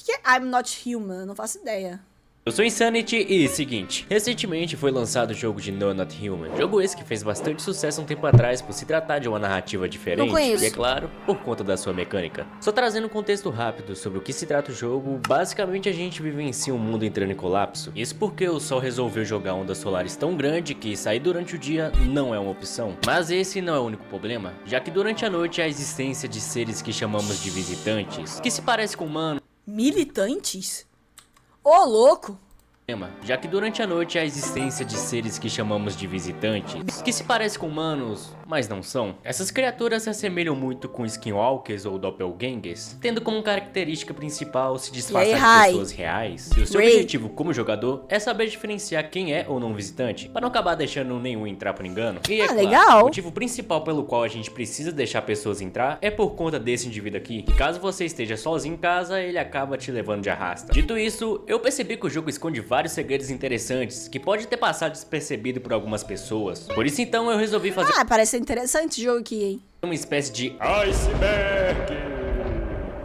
que é I'm Not Human? Eu não faço ideia. Eu sou Insanity e seguinte, recentemente foi lançado o jogo de No Not Human, jogo esse que fez bastante sucesso um tempo atrás por se tratar de uma narrativa diferente e é claro, por conta da sua mecânica. Só trazendo um contexto rápido sobre o que se trata o jogo, basicamente a gente vivencia um mundo entrando em colapso. Isso porque o Sol resolveu jogar ondas solares tão grande que sair durante o dia não é uma opção. Mas esse não é o único problema, já que durante a noite há a existência de seres que chamamos de visitantes, que se parecem com humanos. Militantes? Ô, louco! Já que durante a noite há a existência de seres que chamamos de visitantes, que se parecem com humanos, mas não são. Essas criaturas se assemelham muito com skinwalkers ou doppelgangers, tendo como característica principal se disfarçar de pessoas reais. E o seu objetivo como jogador é saber diferenciar quem é ou não visitante, para não acabar deixando nenhum entrar por engano. E é claro, legal. O motivo principal pelo qual a gente precisa deixar pessoas entrar é por conta desse indivíduo aqui. E caso você esteja sozinho em casa, ele acaba te levando de arrasta. Dito isso, eu percebi que o jogo esconde vários segredos interessantes que pode ter passado despercebido por algumas pessoas. Por isso então eu resolvi fazer parece interessante esse jogo aqui, hein? uma espécie de iceberg.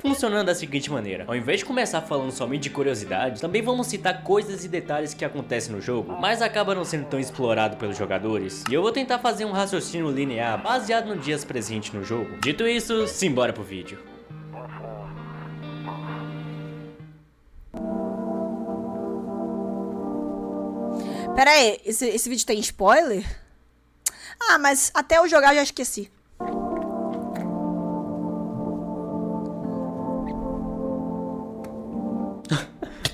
Funcionando da seguinte maneira, ao invés de começar falando somente de curiosidades, também vamos citar coisas e detalhes que acontecem no jogo, mas acaba não sendo tão explorado pelos jogadores. E eu vou tentar fazer um raciocínio linear baseado no dias presentes no jogo. Dito isso, simbora pro vídeo. Pera aí, esse vídeo tem spoiler? Ah, mas até eu jogar eu já esqueci.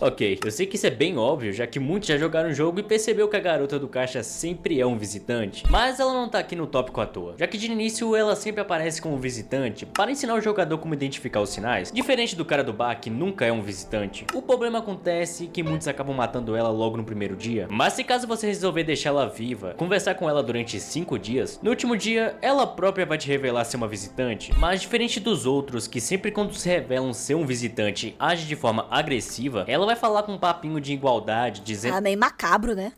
Ok, eu sei que isso é bem óbvio, já que muitos já jogaram o jogo e percebeu que a garota do caixa sempre é um visitante. Mas ela não tá aqui no tópico à toa, já que de início ela sempre aparece como visitante para ensinar o jogador como identificar os sinais, diferente do cara do bar que nunca é um visitante. O problema acontece que muitos acabam matando ela logo no primeiro dia, mas se caso você resolver deixar ela viva, conversar com ela durante 5 dias, no último dia ela própria vai te revelar ser uma visitante. Mas diferente dos outros que sempre quando se revelam ser um visitante age de forma agressiva, ela vai falar com um papinho de igualdade, dizendo meio macabro, né?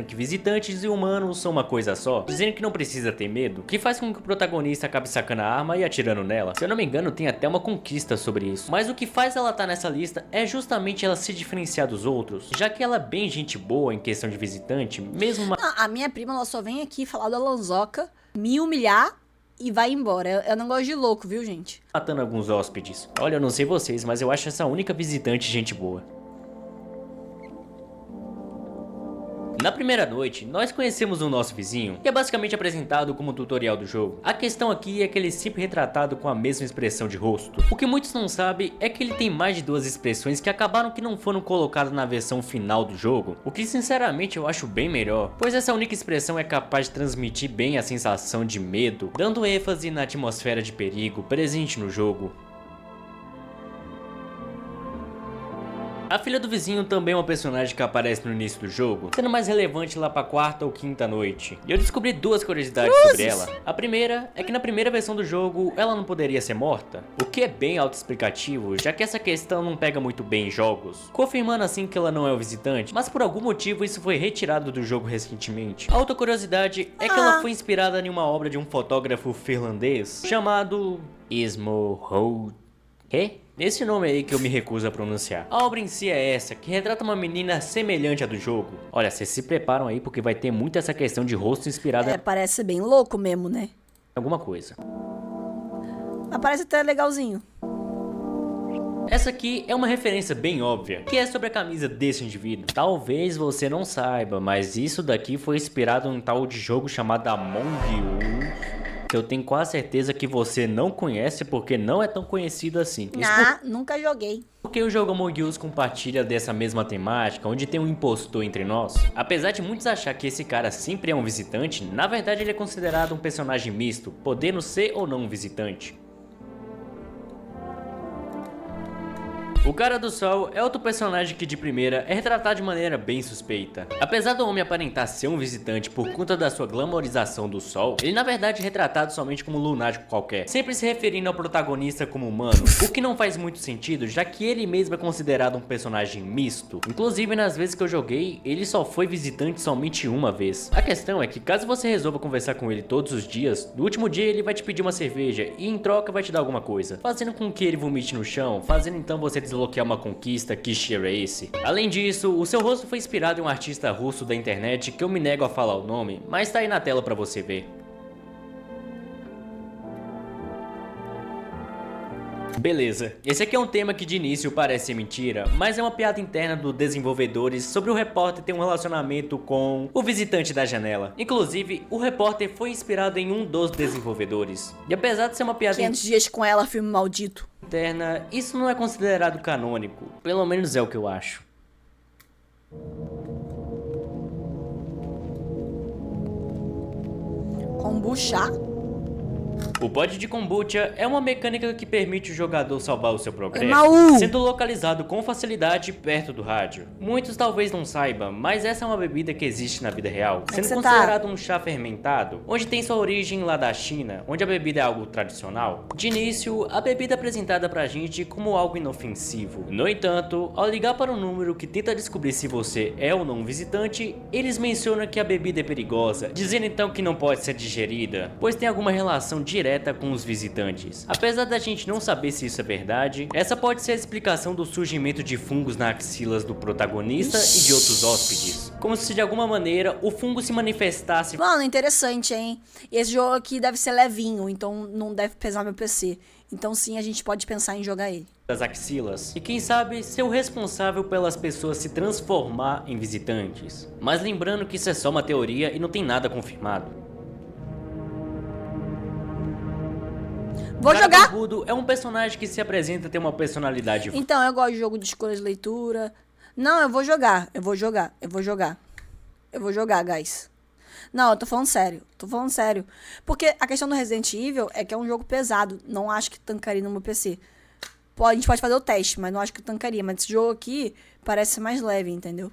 Que visitantes e humanos são uma coisa só, dizendo que não precisa ter medo, que faz com que o protagonista acabe sacando a arma e atirando nela. Se eu não me engano, tem até uma conquista sobre isso. Mas o que faz ela estar nessa lista é justamente ela se diferenciar dos outros, já que ela é bem gente boa em questão de visitante, mesmo a minha prima, ela só vem aqui falar da Lanzoca, me humilhar e vai embora. Eu não gosto de louco, viu, gente? Matando alguns hóspedes. Olha, eu não sei vocês, mas eu acho essa única visitante gente boa. Na primeira noite, nós conhecemos o nosso vizinho, que é basicamente apresentado como tutorial do jogo. A questão aqui é que ele é sempre retratado com a mesma expressão de rosto. O que muitos não sabem é que ele tem mais de 2 expressões que acabaram que não foram colocadas na versão final do jogo, o que sinceramente eu acho bem melhor, pois essa única expressão é capaz de transmitir bem a sensação de medo, dando ênfase na atmosfera de perigo presente no jogo. A filha do vizinho também é uma personagem que aparece no início do jogo, sendo mais relevante lá pra 4ª ou 5ª noite. E eu descobri 2 curiosidades sobre ela. A primeira é que na primeira versão do jogo ela não poderia ser morta, o que é bem autoexplicativo, já que essa questão não pega muito bem em jogos, confirmando assim que ela não é o visitante, mas por algum motivo isso foi retirado do jogo recentemente. A outra curiosidade é que ela foi inspirada em uma obra de um fotógrafo finlandês chamado Ismo Holt. Quê? Esse nome aí que eu me recuso a pronunciar. A obra em si é essa, que retrata uma menina semelhante à do jogo. Olha, vocês se preparam aí porque vai ter muito essa questão de rosto inspirado em parece bem louco mesmo, né? alguma coisa. Mas parece até legalzinho. Essa aqui é uma referência bem óbvia, que é sobre a camisa desse indivíduo. Talvez você não saiba, mas isso daqui foi inspirado em um tal de jogo chamado Among Us, que eu tenho quase certeza que você não conhece porque não é tão conhecido assim. Nunca joguei. Porque o jogo Among Us compartilha dessa mesma temática, onde tem um impostor entre nós. Apesar de muitos achar que esse cara sempre é um visitante, na verdade ele é considerado um personagem misto, podendo ser ou não um visitante. O Cara do Sol é outro personagem que de primeira é retratado de maneira bem suspeita. Apesar do homem aparentar ser um visitante por conta da sua glamorização do sol, ele na verdade é retratado somente como um lunático qualquer, sempre se referindo ao protagonista como humano, o que não faz muito sentido, já que ele mesmo é considerado um personagem misto. Inclusive nas vezes que eu joguei, ele só foi visitante somente uma vez. A questão é que caso você resolva conversar com ele todos os dias, no último dia ele vai te pedir uma cerveja e em troca vai te dar alguma coisa, fazendo com que ele vomite no chão, fazendo então você desbloquear uma conquista, que cheiro é esse? Além disso, o seu rosto foi inspirado em um artista russo da internet que eu me nego a falar o nome, mas tá aí na tela pra você ver. Beleza, esse aqui é um tema que de início parece ser mentira, mas é uma piada interna dos desenvolvedores sobre o repórter ter um relacionamento com o visitante da janela. Inclusive, o repórter foi inspirado em um dos desenvolvedores. E apesar de ser uma piada 500 dias com ela, filme maldito. interna, isso não é considerado canônico. Pelo menos é o que eu acho. Kombucha? O pod de kombucha é uma mecânica que permite o jogador salvar o seu progresso, Maú! sendo localizado com facilidade perto do rádio. Muitos talvez não saibam, mas essa é uma bebida que existe na vida real, sendo você considerado um chá fermentado, onde tem sua origem lá da China, onde a bebida é algo tradicional. De início, a bebida é apresentada pra gente como algo inofensivo. No entanto, ao ligar para um número que tenta descobrir se você é ou não um visitante, eles mencionam que a bebida é perigosa, dizendo então que não pode ser digerida, pois tem alguma relação direta com os visitantes. Apesar da gente não saber se isso é verdade, essa pode ser a explicação do surgimento de fungos nas axilas do protagonista e de outros hóspedes, como se de alguma maneira o fungo se manifestasse. Mano, interessante, hein? E esse jogo aqui deve ser levinho, então não deve pesar meu PC. Então sim, a gente pode pensar em jogar ele. Das axilas, e quem sabe ser o responsável pelas pessoas se transformar em visitantes. Mas lembrando que isso é só uma teoria e não tem nada confirmado. Vou Cara jogar! Barbudo é um personagem que se apresenta ter uma personalidade. Então, eu gosto de jogo de escolha de leitura. Não, eu vou jogar, guys. Não, eu tô falando sério. Porque a questão do Resident Evil é que é um jogo pesado. Não acho que tancaria no meu PC. A gente pode fazer o teste, mas não acho que tancaria. Mas esse jogo aqui parece ser mais leve, entendeu?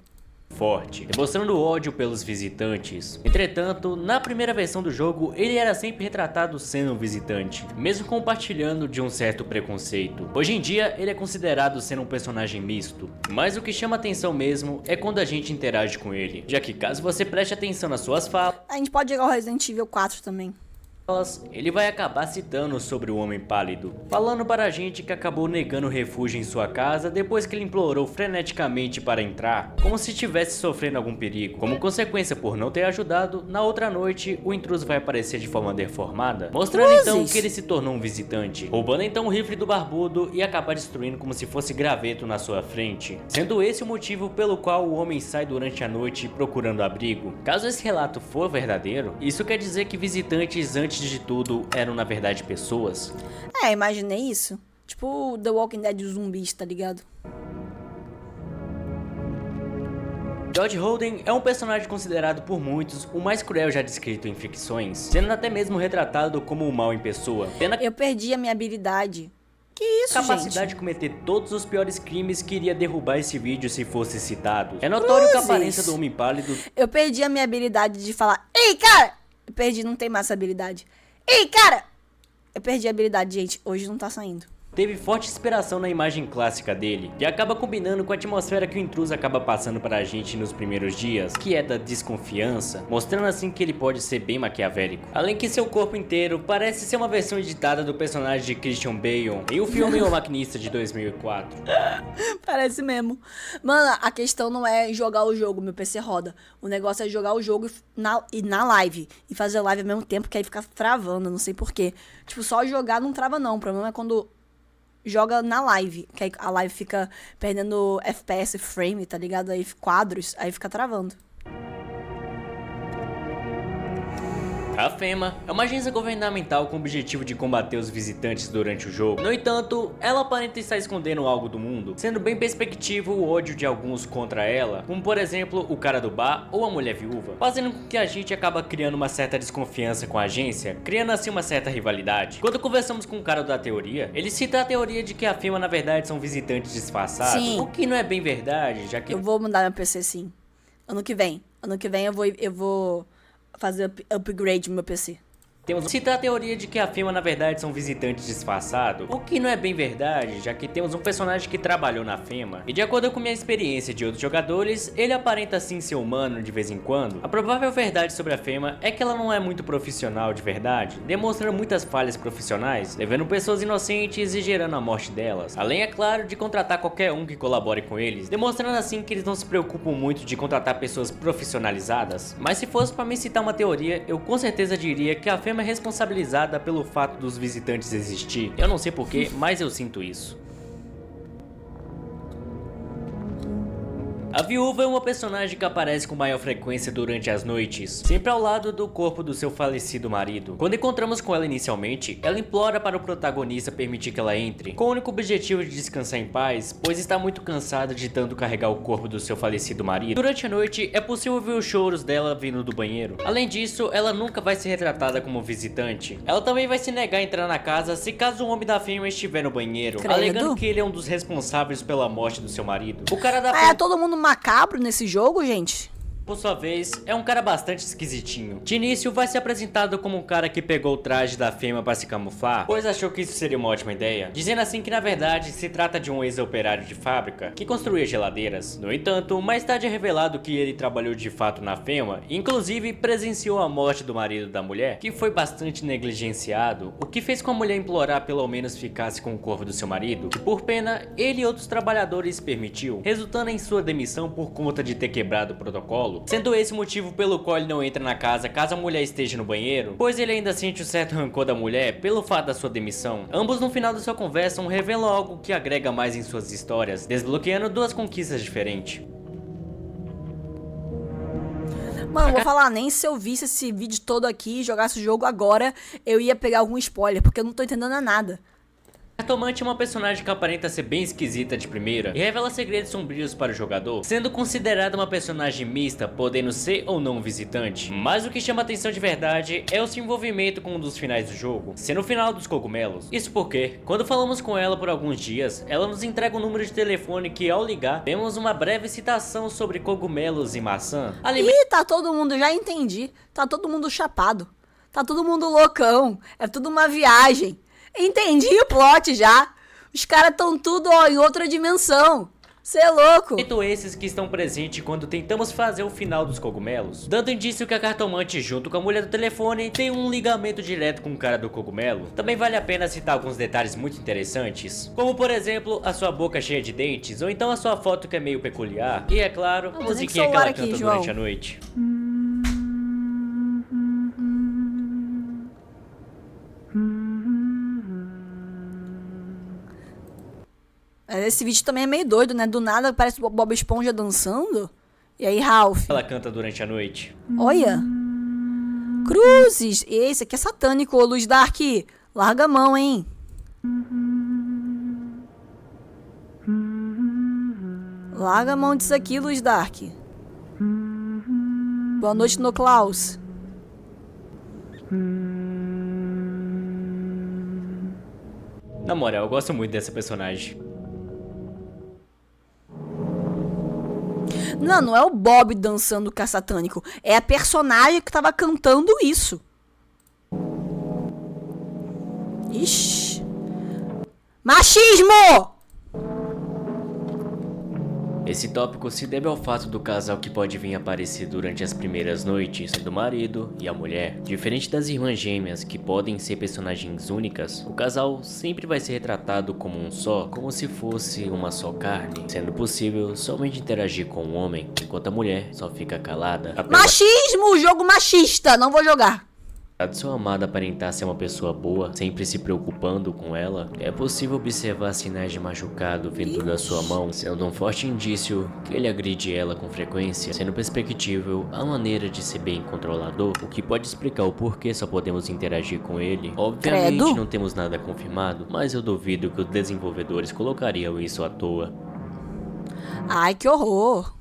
Forte, demonstrando ódio pelos visitantes. Entretanto, na primeira versão do jogo, ele era sempre retratado sendo um visitante, mesmo compartilhando de um certo preconceito. Hoje em dia, ele é considerado sendo um personagem misto, mas o que chama atenção mesmo é quando a gente interage com ele, já que caso você preste atenção nas suas falas, A gente pode jogar o Resident Evil 4 também. ele vai acabar citando sobre o Homem Pálido, falando para a gente que acabou negando refúgio em sua casa depois que ele implorou freneticamente para entrar, como se estivesse sofrendo algum perigo. Como consequência por não ter ajudado, na outra noite o intruso vai aparecer de forma deformada, mostrando então que ele se tornou um visitante, roubando então o rifle do barbudo e acabar destruindo como se fosse graveto na sua frente, sendo esse o motivo pelo qual o homem sai durante a noite procurando abrigo. Caso esse relato for verdadeiro, isso quer dizer que visitantes antes de tudo eram na verdade pessoas. Imaginei isso. Tipo The Walking Dead dos zumbis, tá ligado? George Holden é um personagem considerado por muitos o mais cruel já descrito em ficções, sendo até mesmo retratado como o mal em pessoa, tendo Eu perdi a minha habilidade. Que isso, capacidade gente? de cometer todos os piores crimes que iria derrubar esse vídeo se fosse citado. É notório que a aparência do Homem Pálido Eu perdi a minha habilidade de falar: Ei, cara! Eu perdi, não tem mais essa habilidade. Ei, cara! Eu perdi a habilidade, gente. Hoje não tá saindo. teve forte inspiração na imagem clássica dele, que acaba combinando com a atmosfera que o intruso acaba passando pra gente nos primeiros dias, que é da desconfiança, mostrando assim que ele pode ser bem maquiavélico. Além que seu corpo inteiro parece ser uma versão editada do personagem de Christian Bale em o filme O Maquinista de 2004. Parece mesmo. Mano, a questão não é jogar o jogo, meu PC roda. O negócio é jogar o jogo e na live. E fazer live ao mesmo tempo, que aí fica travando, não sei porquê. Tipo, só jogar não trava não. O problema é quando joga na live, que aí a live fica perdendo FPS, frame, tá ligado? Aí quadros, aí fica travando. A FEMA é uma agência governamental com o objetivo de combater os visitantes durante o jogo. No entanto, ela aparenta estar escondendo algo do mundo, sendo bem perspectivo o ódio de alguns contra ela, como por exemplo o cara do bar ou a mulher viúva, fazendo com que a gente acaba criando uma certa desconfiança com a agência, criando assim uma certa rivalidade. Quando conversamos com o cara da teoria, ele cita a teoria de que a FEMA na verdade são visitantes disfarçados, Sim. o que não é bem verdade, já que Eu vou mudar meu PC sim. Ano que vem eu vou fazer upgrade no meu PC. Cita a teoria de que a Fema na verdade são visitantes disfarçados, o que não é bem verdade, já que temos um personagem que trabalhou na Fema, e de acordo com minha experiência de outros jogadores, ele aparenta sim ser humano de vez em quando. A provável verdade sobre a Fema é que ela não é muito profissional de verdade, demonstrando muitas falhas profissionais, levando pessoas inocentes e gerando a morte delas, além é claro de contratar qualquer um que colabore com eles, demonstrando assim que eles não se preocupam muito de contratar pessoas profissionalizadas. Mas se fosse para me citar uma teoria, eu com certeza diria que a Fema é responsabilizada pelo fato dos visitantes existir. Eu não sei porquê, mas eu sinto isso. A viúva é uma personagem que aparece com maior frequência durante as noites, sempre ao lado do corpo do seu falecido marido. Quando encontramos com ela inicialmente, ela implora para o protagonista permitir que ela entre, com o único objetivo de descansar em paz, pois está muito cansada de tanto carregar o corpo do seu falecido marido. Durante a noite, é possível ver os choros dela vindo do banheiro. Além disso, ela nunca vai ser retratada como visitante. Ela também vai se negar a entrar na casa se caso o homem da Fema estiver no banheiro, alegando que ele é um dos responsáveis pela morte do seu marido. O cara da Fema... todo mundo macabro nesse jogo, gente? Por sua vez, é um cara bastante esquisitinho. De início, vai ser apresentado como um cara que pegou o traje da Fema para se camuflar, pois achou que isso seria uma ótima ideia, dizendo assim que na verdade se trata de um ex-operário de fábrica que construía geladeiras. No entanto, mais tarde é revelado que ele trabalhou de fato na Fema, e inclusive presenciou a morte do marido da mulher, que foi bastante negligenciado, o que fez com a mulher implorar pelo menos ficasse com o corpo do seu marido, que por pena, ele e outros trabalhadores permitiu, resultando em sua demissão por conta de ter quebrado o protocolo. Sendo esse o motivo pelo qual ele não entra na casa caso a mulher esteja no banheiro, pois ele ainda sente um certo rancor da mulher pelo fato da sua demissão. Ambos no final da sua conversa revelam algo que agrega mais em suas histórias, desbloqueando duas conquistas diferentes. Mano, vou falar, nem se eu visse esse vídeo todo aqui e jogasse o jogo agora, eu ia pegar algum spoiler, porque eu não tô entendendo nada. A Cartomante é uma personagem que aparenta ser bem esquisita de primeira e revela segredos sombrios para o jogador, sendo considerada uma personagem mista, podendo ser ou não visitante. Mas o que chama atenção de verdade é o seu envolvimento com um dos finais do jogo, sendo o final dos cogumelos. Isso porque, quando falamos com ela por alguns dias, ela nos entrega um número de telefone que ao ligar, temos uma breve citação sobre cogumelos e maçã. Ih, tá todo mundo, já entendi, tá todo mundo chapado, tá todo mundo loucão, é tudo uma viagem. Entendi o plot já. Os caras tão tudo, ó, em outra dimensão. Cê é louco. Feito esses que estão presentes quando tentamos fazer o final dos cogumelos, dando indício que a Cartomante junto com a mulher do telefone tem um ligamento direto com o cara do cogumelo. Também vale a pena citar alguns detalhes muito interessantes, como por exemplo, a sua boca cheia de dentes, ou então a sua foto que é meio peculiar, e é claro, a musiquinha que ela canta durante a noite. Esse vídeo também é meio doido, né? Do nada parece o Bob Esponja dançando. E aí, Ralph? Ela canta durante a noite. Olha. Cruzes. Esse aqui é satânico, ô Luz Dark. Larga a mão, hein? Larga a mão disso aqui, Luz Dark. Boa noite, no Klaus. Na moral, eu gosto muito dessa personagem. Não é o Bob dançando com a satânico. É a personagem que tava cantando isso. Ixi. Machismo! Esse tópico se deve ao fato do casal que pode vir aparecer durante as primeiras noites, sendo o marido e a mulher. Diferente das irmãs gêmeas, que podem ser personagens únicas, o casal sempre vai ser retratado como um só, como se fosse uma só carne, sendo possível somente interagir com o homem, enquanto a mulher só fica calada. Machismo! Jogo machista! Não vou jogar. Apesar de sua amada aparentar ser uma pessoa boa, sempre se preocupando com ela, é possível observar sinais de machucado vindo da sua mão, sendo um forte indício que ele agride ela com frequência, sendo perspectível a maneira de ser bem controlador, o que pode explicar o porquê só podemos interagir com ele. Obviamente não temos nada confirmado, mas eu duvido que os desenvolvedores colocariam isso à toa. Ai, que horror!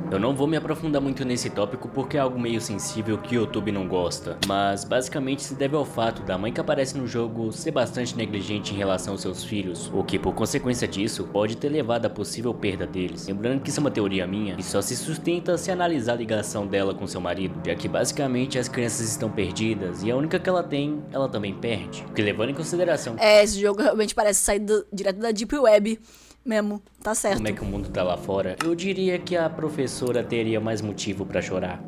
Eu não vou me aprofundar muito nesse tópico porque é algo meio sensível que o YouTube não gosta, mas basicamente se deve ao fato da mãe que aparece no jogo ser bastante negligente em relação aos seus filhos, o que por consequência disso pode ter levado à possível perda deles. Lembrando que isso é uma teoria minha e só se sustenta se analisar a ligação dela com seu marido, já que basicamente as crianças estão perdidas e a única que ela tem, ela também perde. O que levando em consideração... Esse jogo realmente parece sair direto da Deep Web mesmo, tá certo. Como é que o mundo tá lá fora, eu diria que a professora teria mais motivo pra chorar.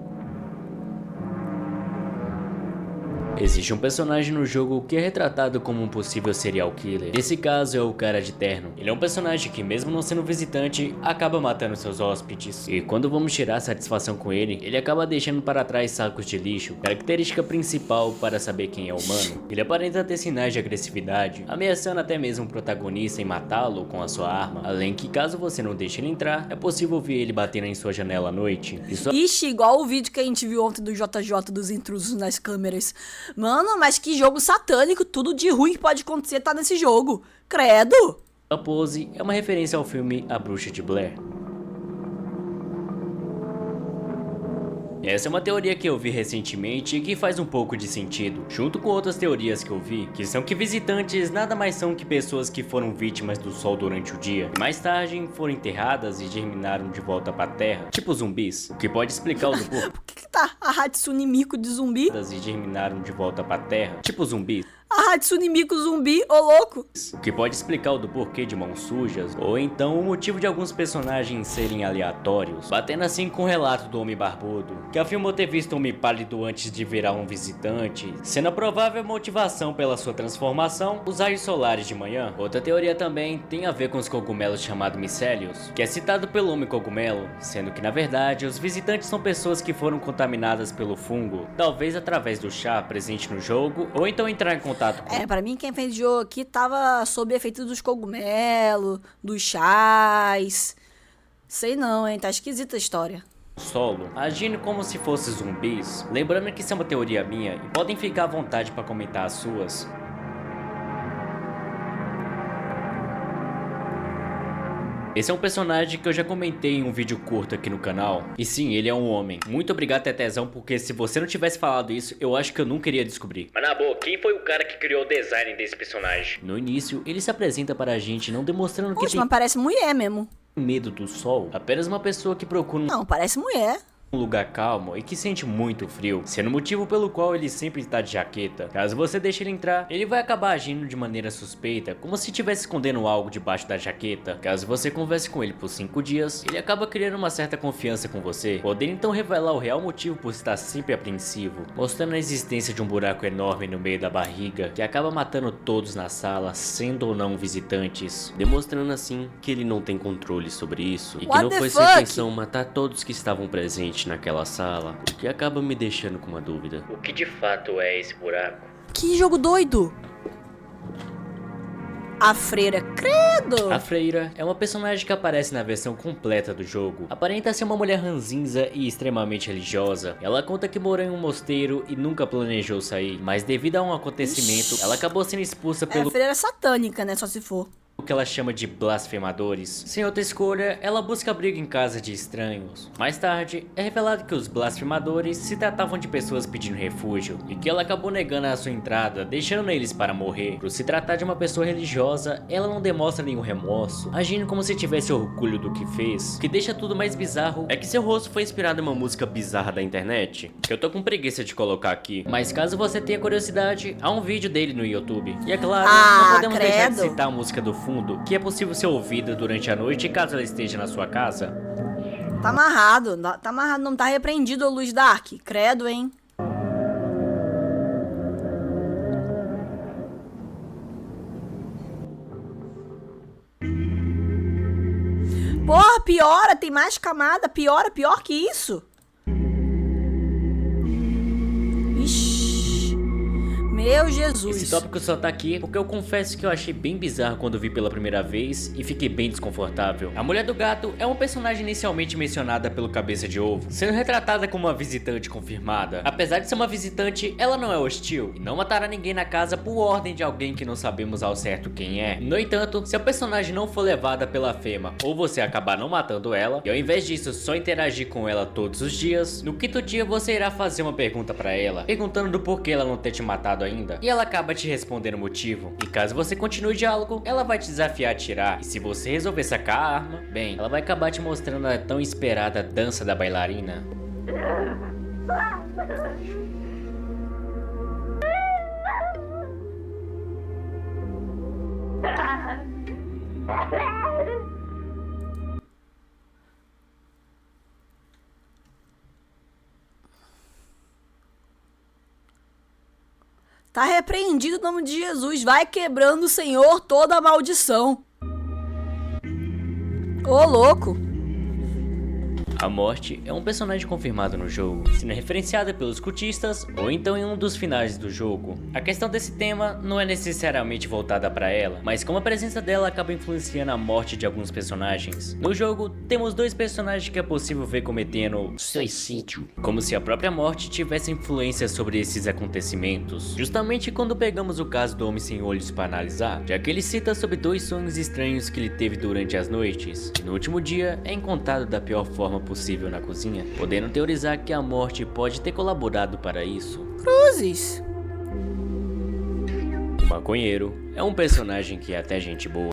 Existe um personagem no jogo que é retratado como um possível serial killer. Esse caso é o cara de terno. Ele é um personagem que, mesmo não sendo visitante, acaba matando seus hóspedes. E quando vamos tirar satisfação com ele, ele acaba deixando para trás sacos de lixo. Característica principal para saber quem é humano. Ele aparenta ter sinais de agressividade, ameaçando até mesmo o protagonista em matá-lo com a sua arma. Além que, caso você não deixe ele entrar, é possível ver ele batendo em sua janela à noite. Ixi, igual o vídeo que a gente viu ontem do JJ dos intrusos nas câmeras. Mano, mas que jogo satânico, tudo de ruim que pode acontecer tá nesse jogo. Credo! A pose é uma referência ao filme A Bruxa de Blair. Essa é uma teoria que eu vi recentemente e que faz um pouco de sentido, junto com outras teorias que eu vi, que são que visitantes nada mais são que pessoas que foram vítimas do sol durante o dia, e mais tarde foram enterradas e germinaram de volta pra terra, tipo zumbis, o que pode explicar o do porquê. Por que tá a Hatsune Miku de zumbi? E germinaram de volta pra terra, tipo zumbis. A Hatsune Miku zumbi, ô louco. O que pode explicar o do porquê de mãos sujas, ou então o motivo de alguns personagens serem aleatórios, batendo assim com o relato do Homem Barbudo, que afirmou ter visto um homem pálido antes de virar um visitante, sendo a provável motivação pela sua transformação os raios solares de manhã. Outra teoria também tem a ver com os cogumelos chamados micélios, que é citado pelo Homem Cogumelo, sendo que na verdade os visitantes são pessoas que foram contaminadas pelo fungo, talvez através do chá presente no jogo, ou então entrar em contato com... Pra mim quem fez o jogo aqui tava sob efeito dos cogumelos, dos chás. Sei não, hein, tá esquisita a história. Solo, agindo como se fossem zumbis. Lembrando que isso é uma teoria minha e podem ficar à vontade para comentar as suas. Esse é um personagem que eu já comentei em um vídeo curto aqui no canal. E sim, ele é um homem. Muito obrigado, Tetezão, porque se você não tivesse falado isso, eu acho que eu nunca iria descobrir. Mas na boa, quem foi o cara que criou o design desse personagem? No início, ele se apresenta para a gente não demonstrando que tem mas parece mulher mesmo. medo do sol. Apenas uma pessoa que procura Não, parece mulher. um lugar calmo e que sente muito frio, sendo o motivo pelo qual ele sempre está de jaqueta. Caso você deixe ele entrar, ele vai acabar agindo de maneira suspeita, como se estivesse escondendo algo debaixo da jaqueta. Caso você converse com ele por 5 dias, ele acaba criando uma certa confiança com você, podendo então revelar o real motivo por estar sempre apreensivo, mostrando a existência de um buraco enorme no meio da barriga, que acaba matando todos na sala, sendo ou não visitantes, demonstrando assim que ele não tem controle sobre isso, e que não foi sua intenção matar todos que estavam presentes naquela sala, o que acaba me deixando com uma dúvida. O que de fato é esse buraco? Que jogo doido! A freira, credo! A freira é uma personagem que aparece na versão completa do jogo. Aparenta ser uma mulher ranzinza e extremamente religiosa. Ela conta que morou em um mosteiro e nunca planejou sair, mas devido a um acontecimento, ela acabou sendo expulsa pelo... A freira satânica, né, só se for. O que ela chama de blasfemadores. Sem outra escolha, ela busca abrigo em casa de estranhos. Mais tarde, é revelado que os blasfemadores se tratavam de pessoas pedindo refúgio, e que ela acabou negando a sua entrada, deixando eles para morrer. Por se tratar de uma pessoa religiosa, ela não demonstra nenhum remorso, agindo como se tivesse orgulho do que fez. O que deixa tudo mais bizarro é que seu rosto foi inspirado em uma música bizarra da internet, que eu tô com preguiça de colocar aqui. Mas caso você tenha curiosidade, há um vídeo dele no YouTube. E é claro, não podemos deixar de citar a música do fundo, que é possível ser ouvida durante a noite caso ela esteja na sua casa. Tá amarrado, não tá repreendido a luz dark, credo, hein? Porra, piora, tem mais camada, pior que isso. Ixi. Meu Jesus. Esse tópico só tá aqui porque eu confesso que eu achei bem bizarro quando vi pela primeira vez e fiquei bem desconfortável. A Mulher do Gato é uma personagem inicialmente mencionada pelo Cabeça de Ovo, sendo retratada como uma visitante confirmada. Apesar de ser uma visitante, ela não é hostil e não matará ninguém na casa por ordem de alguém que não sabemos ao certo quem é. No entanto, se a personagem não for levada pela Fema ou você acabar não matando ela, e ao invés disso só interagir com ela todos os dias, no quinto dia você irá fazer uma pergunta pra ela, perguntando do porquê ela não ter te matado ainda, e ela acaba te respondendo o motivo. E caso você continue o diálogo, ela vai te desafiar a atirar, e se você resolver sacar a arma, bem, ela vai acabar te mostrando a tão esperada dança da bailarina. Tá repreendido o nome de Jesus. Vai quebrando, Senhor, toda a maldição. Ô, louco. A morte é um personagem confirmado no jogo, sendo referenciada pelos cultistas ou então em um dos finais do jogo. A questão desse tema não é necessariamente voltada para ela, mas como a presença dela acaba influenciando a morte de alguns personagens. No jogo, temos dois personagens que é possível ver cometendo suicídio, como se a própria morte tivesse influência sobre esses acontecimentos. Justamente quando pegamos o caso do Homem Sem Olhos para analisar, já que ele cita sobre dois sonhos estranhos que ele teve durante as noites, e no último dia é encontrado da pior forma possível na cozinha, podendo teorizar que a morte pode ter colaborado para isso. Cruzes. O maconheiro é um personagem que é até gente boa.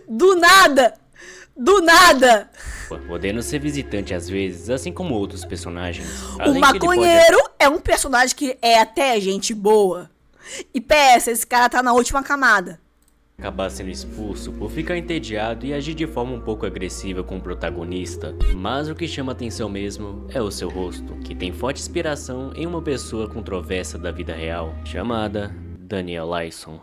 Do nada! Do nada! Podendo ser visitante às vezes, assim como outros personagens. O maconheiro é um personagem que é até gente boa. E PS, esse cara tá na última camada. Acabar sendo expulso por ficar entediado e agir de forma um pouco agressiva com o protagonista, mas o que chama atenção mesmo é o seu rosto, que tem forte inspiração em uma pessoa controversa da vida real, chamada Daniel Lyson.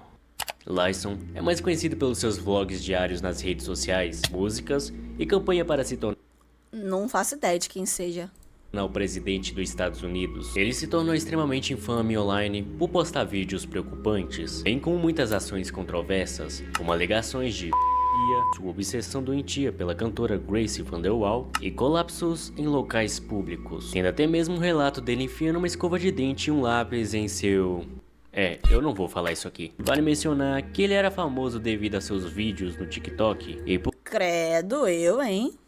Lyson é mais conhecido pelos seus vlogs diários nas redes sociais, músicas e campanha para se tornar Não faço ideia de quem seja o presidente dos Estados Unidos. Ele se tornou extremamente infame online por postar vídeos preocupantes, bem como muitas ações controversas, como alegações de sua obsessão doentia pela cantora Gracie VanderWaal e colapsos em locais públicos, tendo até mesmo um relato dele enfiando uma escova de dente e um lápis em seu... eu não vou falar isso aqui. Vale mencionar que ele era famoso devido a seus vídeos no TikTok e Credo,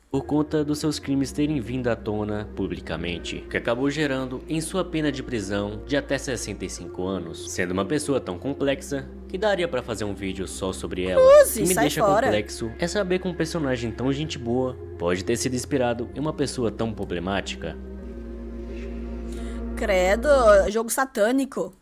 por conta dos seus crimes terem vindo à tona publicamente, que acabou gerando em sua pena de prisão de até 65 anos, sendo uma pessoa tão complexa que daria pra fazer um vídeo só sobre ela. O que me deixa complexo é saber que um personagem tão gente boa pode ter sido inspirado em uma pessoa tão problemática. Credo, jogo satânico.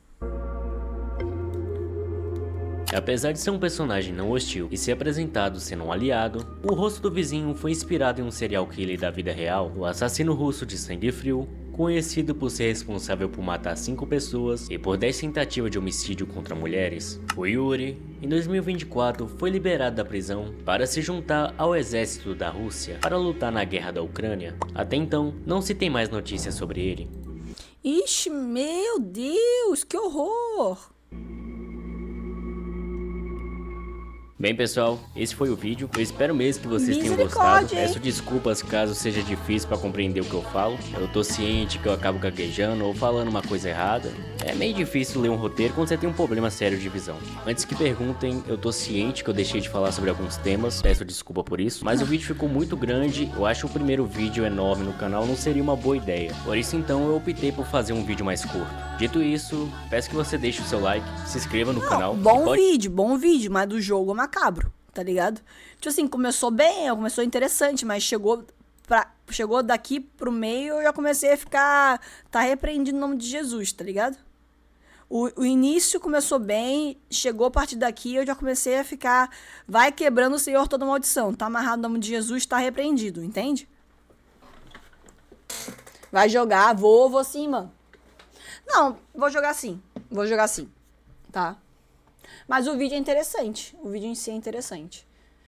Apesar de ser um personagem não hostil e ser apresentado sendo um aliado, o rosto do vizinho foi inspirado em um serial killer da vida real, o assassino russo de sangue frio, conhecido por ser responsável por matar 5 pessoas e por 10 tentativas de homicídio contra mulheres. O Yuri, em 2024, foi liberado da prisão para se juntar ao exército da Rússia para lutar na guerra da Ucrânia. Até então, não se tem mais notícias sobre ele. Ixi, meu Deus, que horror! Bem pessoal, esse foi o vídeo, eu espero mesmo que vocês tenham gostado, peço desculpas caso seja difícil para compreender o que eu falo, eu tô ciente que eu acabo gaguejando ou falando uma coisa errada, é meio difícil ler um roteiro quando você tem um problema sério de visão. Antes que perguntem, eu tô ciente que eu deixei de falar sobre alguns temas, peço desculpa por isso, mas o vídeo ficou muito grande, eu acho que o primeiro vídeo enorme no canal não seria uma boa ideia, por isso então eu optei por fazer um vídeo mais curto. Dito isso, peço que você deixe o seu like, se inscreva no canal. Bom vídeo, mas do jogo é macabro, tá ligado? Tipo assim, começou bem, começou interessante, mas chegou daqui pro meio, eu já comecei a ficar, tá repreendido o nome de Jesus, tá ligado? O início começou bem, chegou a partir daqui, eu já comecei a ficar, vai quebrando o Senhor toda maldição, tá amarrado no nome de Jesus, tá repreendido, entende? Vai jogar, vou sim, mano. Não, vou jogar sim, tá? Mas o vídeo é interessante, o vídeo em si é interessante.